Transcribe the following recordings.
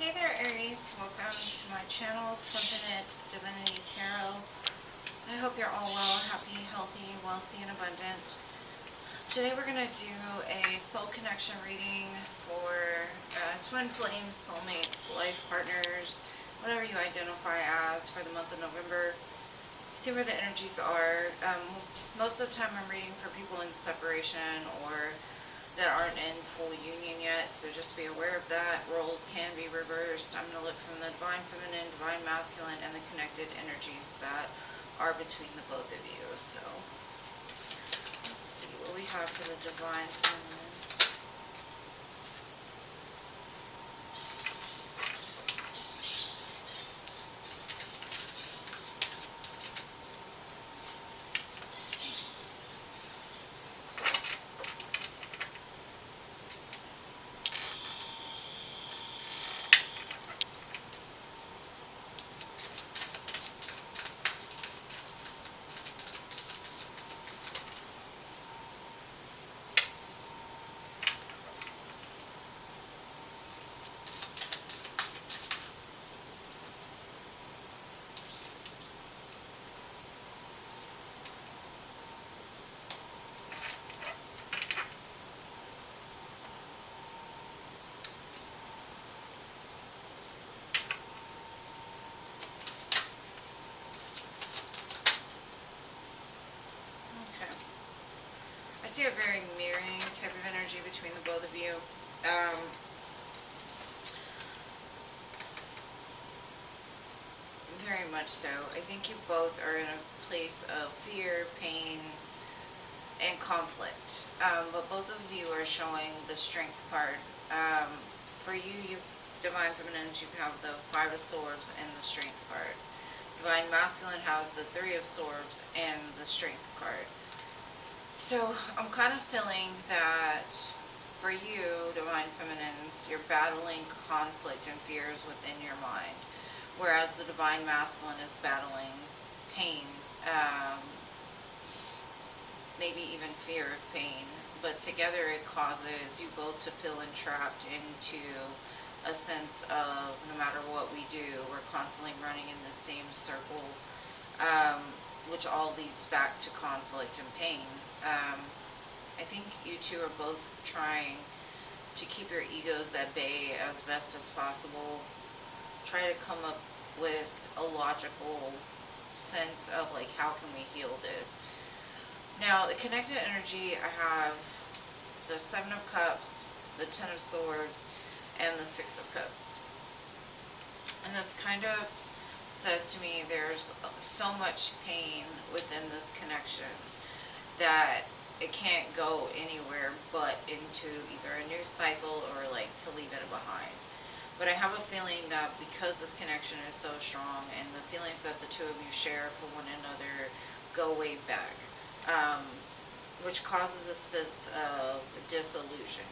Hey there, Aries. Welcome to my channel, Twinfinite Divinity Tarot. I hope you're all well, happy, healthy, wealthy, and abundant. Today we're going to do a soul connection reading for twin flames, soulmates, life partners, whatever you identify as for the month of November. See where the energies are. Most of the time I'm reading for people in separation or that aren't in full union yet, so just be aware of that. Roles can be reversed. I'm going to look from the Divine Feminine, Divine Masculine, and the connected energies that are between the both of you. So, let's see what we have for the Divine Feminine. I see a very mirroring type of energy between the both of you. Very much so. I think you both are in a place of fear, pain, and conflict. But both of you are showing the strength card. For you Divine Feminines, you have the Five of Swords and the Strength card. Divine Masculine has the Three of Swords and the Strength card. So I'm kind of feeling that for you, Divine Feminines, you're battling conflict and fears within your mind, whereas the Divine Masculine is battling pain, maybe even fear of pain. But together it causes you both to feel entrapped into a sense of no matter what we do, we're constantly running in the same circle, which all leads back to conflict and pain. I think you two are both trying to keep your egos at bay as best as possible. Try to come up with a logical sense of like, how can we heal this? Now, the connected energy, I have the Seven of Cups, the Ten of Swords, and the Six of Cups. And this kind of says to me there's so much pain within this connection that it can't go anywhere but into either a new cycle or like to leave it behind. But I have a feeling that because this connection is so strong and the feelings that the two of you share for one another go way back, which causes a sense of disillusion.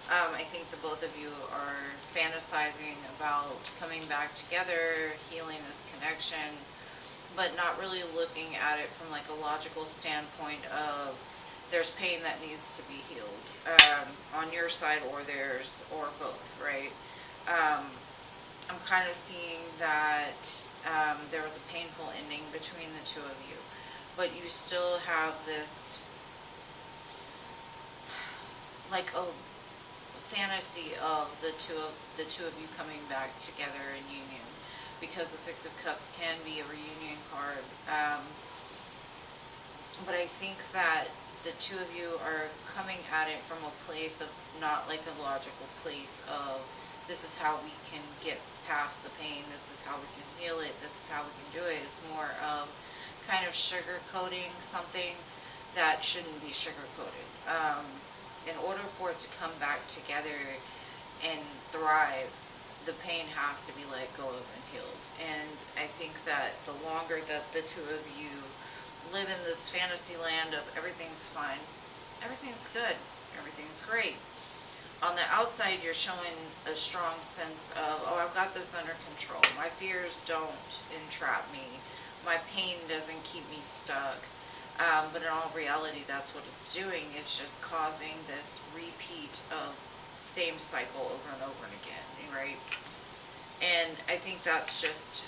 I think the both of you are fantasizing about coming back together, healing this connection, but not really looking at it from like a logical standpoint of there's pain that needs to be healed on your side or theirs or both, right? I'm kind of seeing that there was a painful ending between the two of you, but you still have this like a fantasy of the two of you coming back together in union, because the Six of Cups can be a reunion card. But I think that the two of you are coming at it from a place of not like a logical place of this is how we can get past the pain, this is how we can heal it, this is how we can do it. It's more of kind of sugarcoating something that shouldn't be sugarcoated. In order for it to come back together and thrive, the pain has to be let go of and healed. And I think that the longer that the two of you live in this fantasy land of everything's fine, everything's good, everything's great, on the outside you're showing a strong sense of, oh, I've got this under control. My fears don't entrap me. My pain doesn't keep me stuck. But in all reality, that's what it's doing. It's just causing this repeat of same cycle over and over and again, right? think that's just,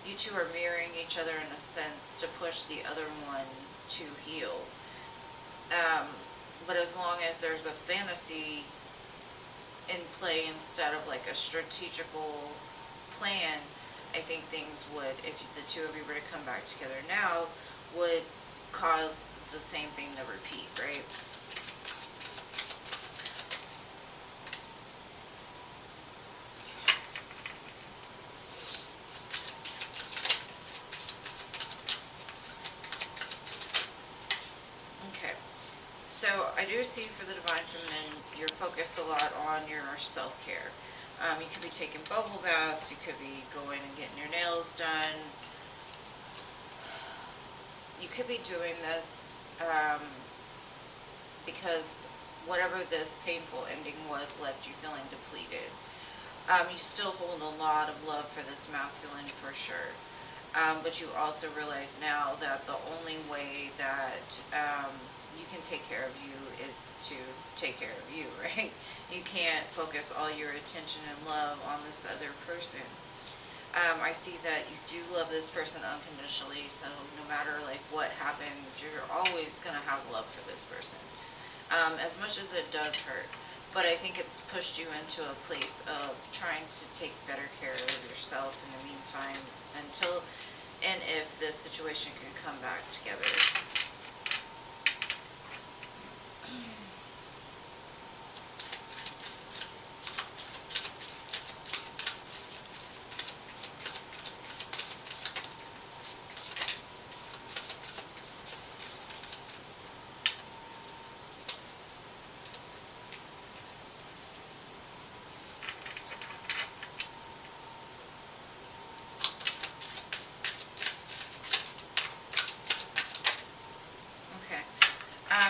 you two are mirroring each other in a sense to push the other one to heal. But as long as there's a fantasy in play instead of like a strategical plan, I think things would, if the two of you were to come back together now, would cause the same thing to repeat, right? Okay. So I do see for the Divine Feminine, you're focused a lot on your self-care. You could be taking bubble baths, you could be going and getting your nails done. You could be doing this because whatever this painful ending was left you feeling depleted. You still hold a lot of love for this masculine for sure. But you also realize now that the only way that you can take care of you is to take care of you, right? You can't focus all your attention and love on this other person. I see that you do love this person unconditionally, so no matter like what happens, you're always going to have love for this person. As much as it does hurt. But I think it's pushed you into a place of trying to take better care of yourself in the meantime until and if this situation can come back together.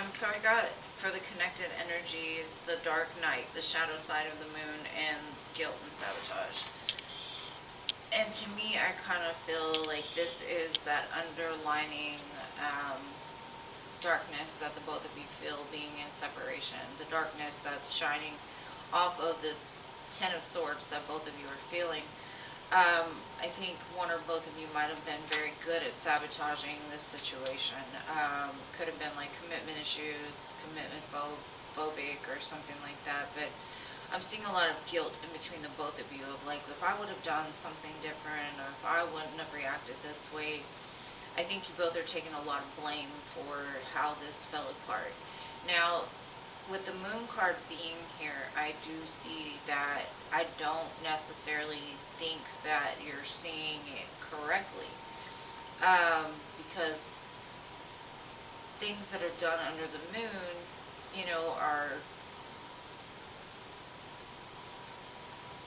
So I got for the connected energies, the dark night, the shadow side of the moon, and guilt and sabotage. And to me, I kind of feel like this is that underlining darkness that the both of you feel being in separation. The darkness that's shining off of this Ten of Swords that both of you are feeling. I think one or both of you might have been very good at sabotaging this situation. Could have been like commitment issues, commitment phobic or something like that. But I'm seeing a lot of guilt in between the both of you of like, if I would have done something different or if I wouldn't have reacted this way. I think you both are taking a lot of blame for how this fell apart. Now, with the moon card being here, I do see that I don't necessarily think that you're seeing it correctly. Because things that are done under the moon, you know, are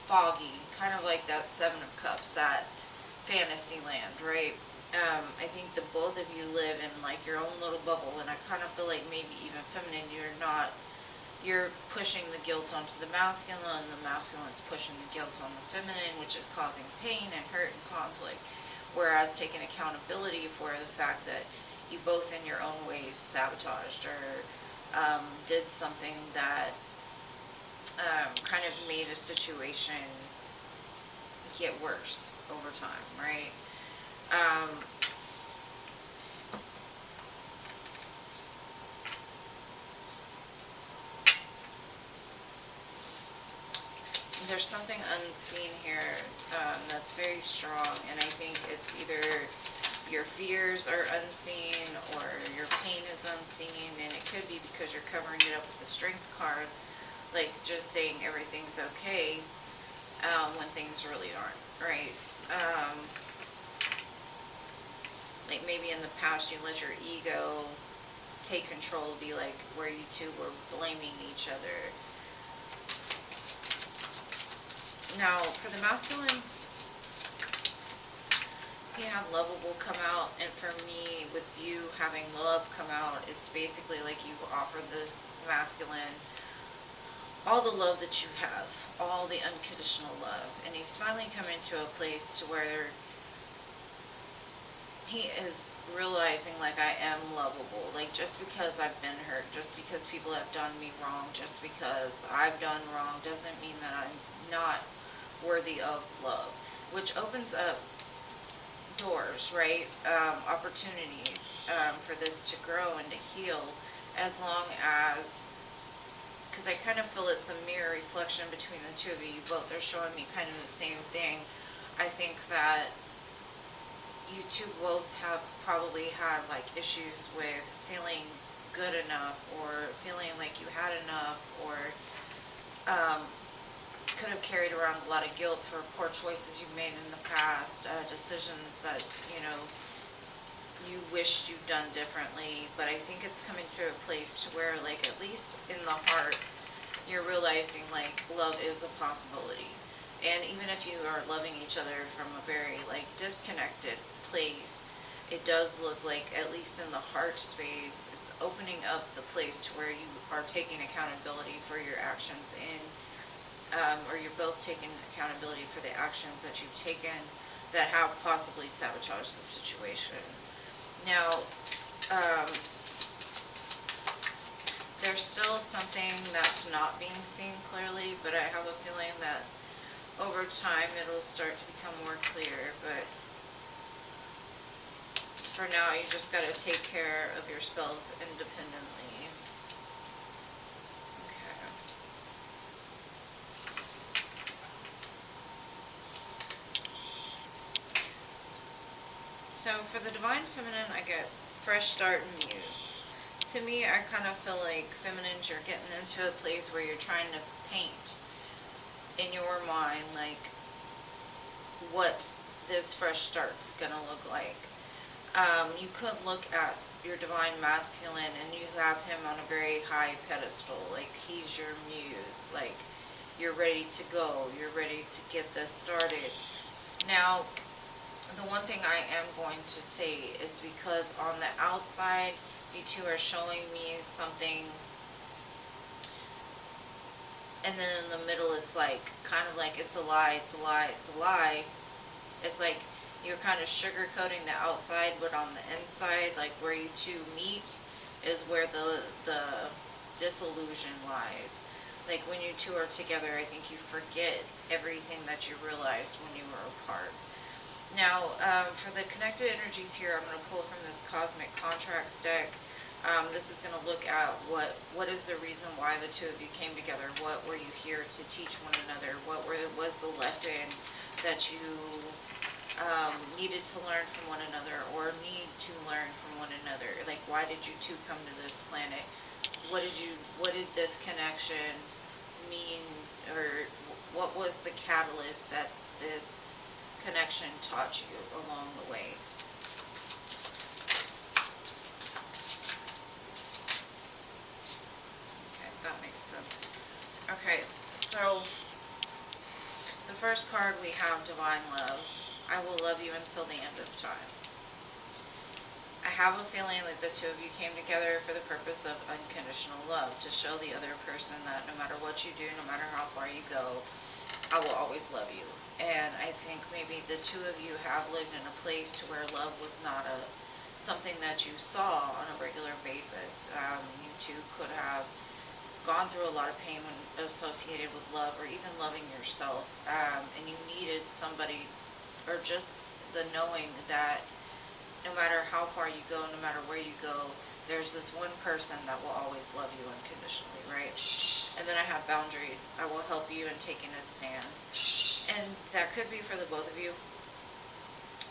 foggy, kind of like that Seven of Cups, that fantasy land, right? I think the both of you live in like your own little bubble, and I kind of feel like maybe even feminine, you're pushing the guilt onto the masculine, and the masculine is pushing the guilt on the feminine, which is causing pain and hurt and conflict. Whereas taking accountability for the fact that you both in your own ways sabotaged or did something that kind of made a situation get worse over time, right? There's something unseen here that's very strong, and I think it's either your fears are unseen or your pain is unseen, and it could be because you're covering it up with the Strength card, like just saying everything's okay when things really aren't, right? Like maybe in the past you let your ego take control, be like where you two were blaming each other. Now for the masculine, you have lovable come out, and for me, with you having love come out, it's basically like you've offered this masculine all the love that you have, all the unconditional love, and he's finally come into a place to where he is realizing like I am lovable. Like just because I've been hurt, just because people have done me wrong, just because I've done wrong doesn't mean that I'm not worthy of love, which opens up doors, right? Opportunities for this to grow and to heal, as long as, because I kind of feel it's a mirror reflection between the two of you. You both are showing me kind of the same thing. I think that you two both have probably had like issues with feeling good enough, or feeling like you had enough, or could have carried around a lot of guilt for poor choices you've made in the past, decisions that, you know, you wished you'd done differently. But I think it's coming to a place to where, like, at least in the heart, you're realizing, like, love is a possibility. And even if you are loving each other from a very, like, disconnected place, it does look like, at least in the heart space, it's opening up the place to where you are taking accountability for your actions, and or you're both taking accountability for the actions that you've taken that have possibly sabotaged the situation. Now, there's still something that's not being seen clearly, but I have a feeling that over time it'll start to become more clear. But for now, you just got to take care of yourselves independently. Okay. So for the Divine Feminine, I get fresh start and muse. To me, I kind of feel like feminines, you're getting into a place where you're trying to paint in your mind, like, what this fresh start's gonna look like. You could look at your Divine Masculine and you have him on a very high pedestal, like he's your muse, like you're ready to go, you're ready to get this started. Now, the one thing I am going to say is, because on the outside, you two are showing me something, and then in the middle it's like, kind of like, it's a lie, it's a lie, it's a lie. It's like you're kind of sugarcoating the outside, but on the inside, like where you two meet, is where the disillusion lies. Like when you two are together, I think you forget everything that you realized when you were apart. Now, for the connected energies here, I'm going to pull from this Cosmic Contracts deck. This is going to look at what is the reason why the two of you came together. What were you here to teach one another? What was the lesson that you needed to learn from one another, or need to learn from one another? Like, why did you two come to this planet? What did this connection mean, or what was the catalyst that this connection taught you along the way? Okay, that makes sense. Okay, so the first card we have, Divine Love. I will love you until the end of time. I have a feeling that the two of you came together for the purpose of unconditional love, to show the other person that no matter what you do, no matter how far you go, I will always love you. And I think maybe the two of you have lived in a place to where love was not something that you saw on a regular basis. You two could have gone through a lot of pain when associated with love, or even loving yourself, and you needed somebody, or just the knowing that no matter how far you go, no matter where you go, there's this one person that will always love you unconditionally, right? And then I have boundaries. I will help you in taking a stand. And that could be for the both of you.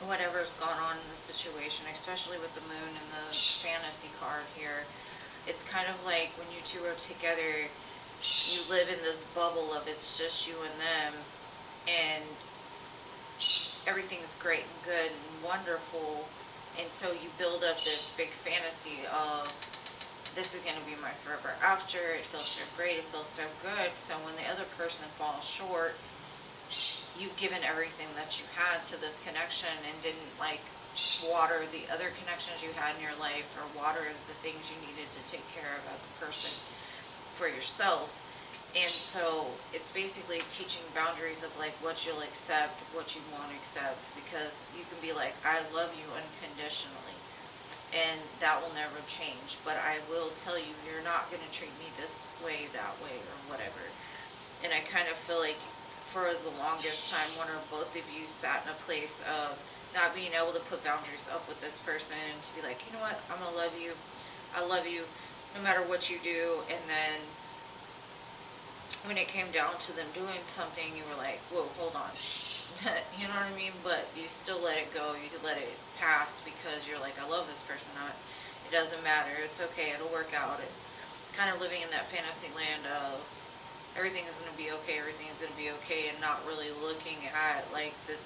Whatever's gone on in the situation, especially with the moon and the fantasy card here, it's kind of like when you two are together, you live in this bubble of it's just you and them, and everything's great and good and wonderful. And so you build up this big fantasy of, this is going to be my forever after. It feels so great. It feels so good. So when the other person falls short, you've given everything that you had to this connection, and didn't like water the other connections you had in your life, or water the things you needed to take care of as a person for yourself. And so it's basically teaching boundaries of like what you'll accept, what you won't accept, because you can be like, I love you unconditionally, and that will never change, but I will tell you, you're not going to treat me this way, that way, or whatever. And I kind of feel like for the longest time, one or both of you sat in a place of not being able to put boundaries up with this person, to be like, you know what, I'm gonna love you, I love you no matter what you do. And then when it came down to them doing something, you were like, whoa, hold on. You know what I mean? But you still let it go, you let it pass, because you're like, I love this person, it doesn't matter, it's okay, it'll work out. And kind of living in that fantasy land of everything is going to be okay, everything is going to be okay, and not really looking at like the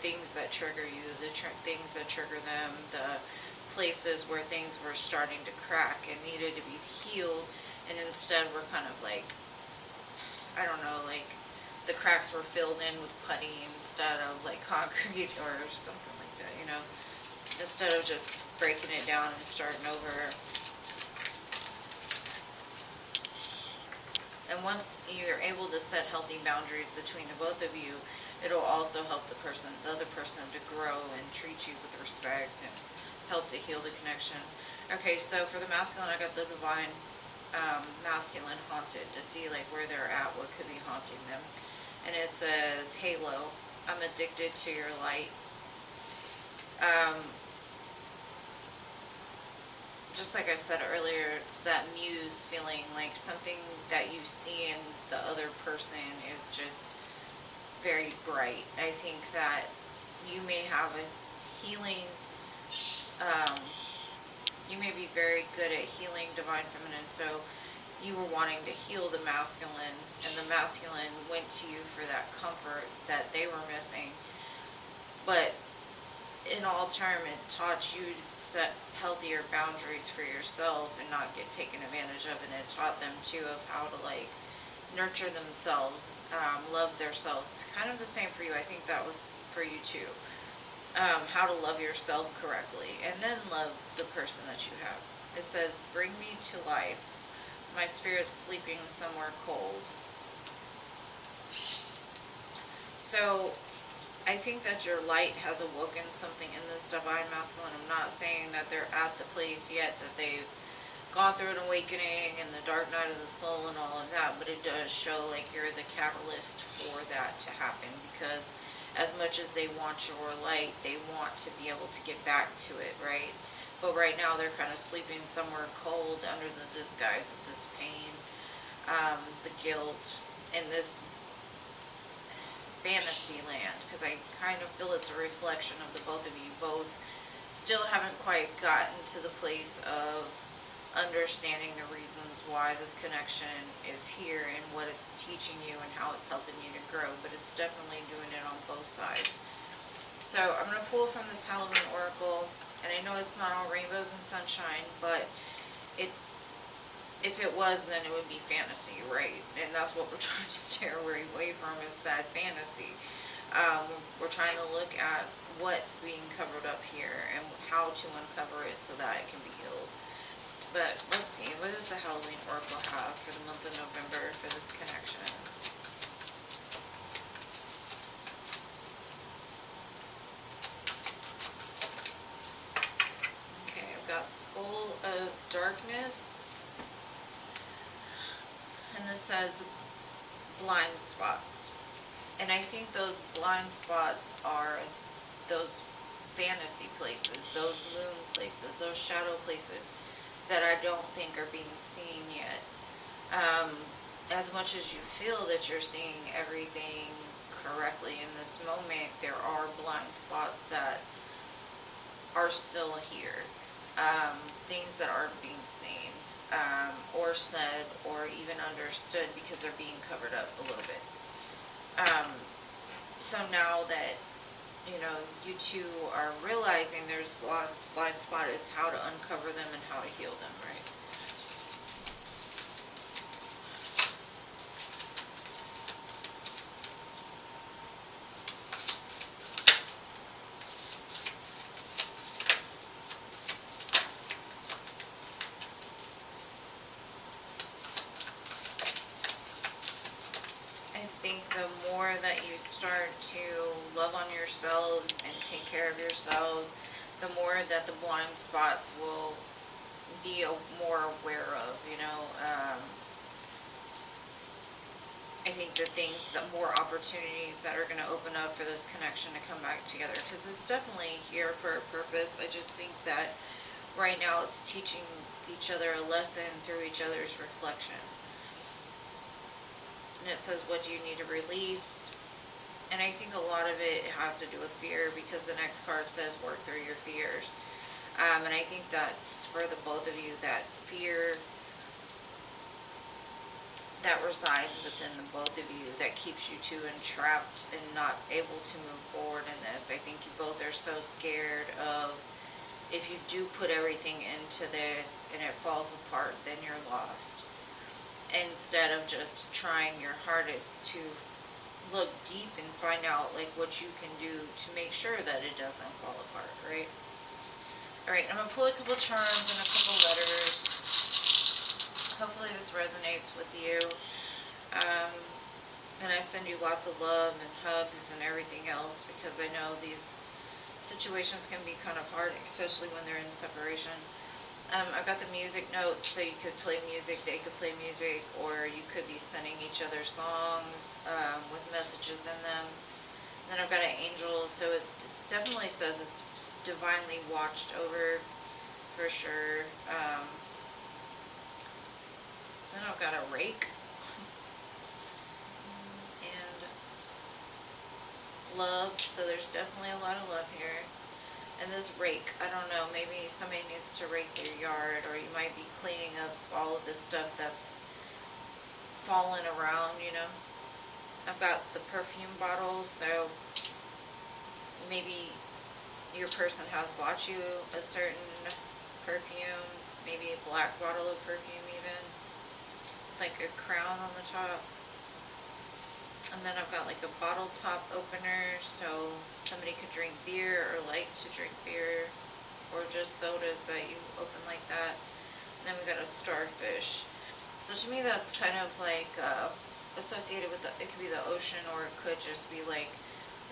things that trigger you, things that trigger them, the places where things were starting to crack and needed to be healed. And instead we're kind of like, I don't know, like the cracks were filled in with putty instead of like concrete or something like that, you know, instead of just breaking it down and starting over. And once you're able to set healthy boundaries between the both of you, it'll also help the other person to grow and treat you with respect and help to heal the connection. Okay, so for the masculine, I got the divine masculine haunted, to see like where they're at, what could be haunting them. And it says, halo, I'm addicted to your light. Just like I said earlier, it's that muse feeling, like something that you see in the other person is just very bright. I think that you may have a healing, you may be very good at healing divine feminine, so you were wanting to heal the masculine, and the masculine went to you for that comfort that they were missing. But in all term, it taught you to set healthier boundaries for yourself and not get taken advantage of. And it taught them too of how to like nurture themselves, love themselves. Kind of the same for you. I think that was for you too. How to love yourself correctly, and then love the person that you have. It says, bring me to life. My spirit's sleeping somewhere cold. So I think that your light has awoken something in this divine masculine. I'm not saying that they're at the place yet that they've gone through an awakening and the dark night of the soul and all of that, but it does show like you're the catalyst for that to happen, because as much as they want your light, they want to be able to get back to it, right? But right now they're kind of sleeping somewhere cold under the disguise of this pain, the guilt, and this fantasy land, because I kind of feel it's a reflection of the both of you. Both still haven't quite gotten to the place of understanding the reasons why this connection is here and what it's teaching you and how it's helping you to grow, but it's definitely doing it on both sides. So I'm going to pull from this Halloween oracle, and I know it's not all rainbows and sunshine, but if it was, then it would be fantasy, right? And that's what we're trying to steer away from, is that fantasy. We're trying to look at what's being covered up here and how to uncover it so that it can be healed. But let's see, what does the Halloween oracle have for the month of November for this connection? Okay, I've got Skull of Darkness. And this says blind spots. And I think those blind spots are those fantasy places, those moon places, those shadow places that I don't think are being seen yet. As much as you feel that you're seeing everything correctly in this moment, there are blind spots that are still here. Things that aren't being seen. Or said, or even understood, because they're being covered up a little bit. So now that, you know, you two are realizing there's blind spot, it's how to uncover them and how to heal them, right? I think the more that you start to love on yourselves and take care of yourselves, the more that the blind spots will be more aware of, you know. I think the more opportunities that are going to open up for this connection to come back together, because it's definitely here for a purpose. I just think that right now it's teaching each other a lesson through each other's reflection. And it says, what do you need to release? And I think a lot of it has to do with fear, because the next card says work through your fears. And I think that's for the both of you, that fear that resides within the both of you that keeps you too entrapped and not able to move forward in this. I think you both are so scared of, if you do put everything into this and it falls apart, then you're lost. Instead of just trying your hardest to look deep and find out like what you can do to make sure that it doesn't fall apart, right? Alright, I'm going to pull a couple charms and a couple letters. Hopefully this resonates with you. And I send you lots of love and hugs and everything else, because I know these situations can be kind of hard, especially when they're in separation. I've got the music notes, so you could play music, they could play music, or you could be sending each other songs with messages in them. And then I've got an angel, so it just definitely says it's divinely watched over, for sure. Then I've got a rake. And love, so there's definitely a lot of love here. And this rake, I don't know, maybe somebody needs to rake their yard, or you might be cleaning up all of this stuff that's fallen around, you know. I've got the perfume bottle, so maybe your person has bought you a certain perfume, maybe a black bottle of perfume even, like a crown on the top. And then I've got like a bottle top opener, so somebody could drink beer or like to drink beer, or just sodas that you open like that. And then we've got a starfish. So to me that's kind of like associated with it could be the ocean, or it could just be like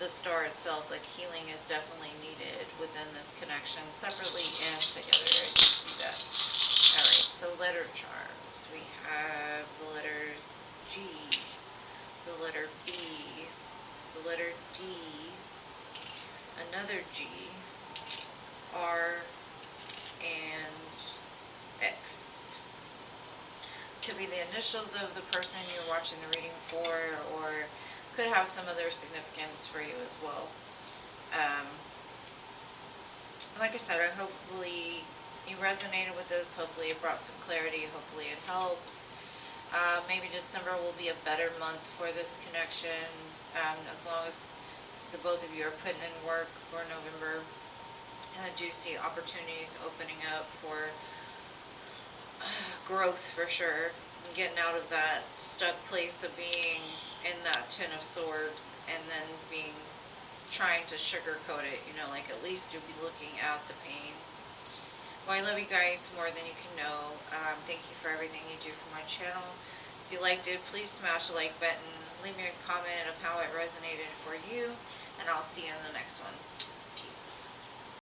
the star itself. Like healing is definitely needed within this connection, separately and together. I can see that. Alright, so letter charms. We have the letters G, the letter B, the letter D, another G, R, and X. Could be the initials of the person you're watching the reading for, or could have some other significance for you as well. Like I said, hopefully you resonated with this. Hopefully it brought some clarity. Hopefully it helps. Maybe December will be a better month for this connection, as long as the both of you are putting in work for November. And I do see opportunities opening up for growth, for sure. Getting out of that stuck place of being in that 10 of Swords, and then trying to sugarcoat it, you know, like at least you'll be looking at the pain. Well, I love you guys more than you can know. Thank you for everything you do for my channel. If you liked it, please smash the like button. Leave me a comment of how it resonated for you, and I'll see you in the next one.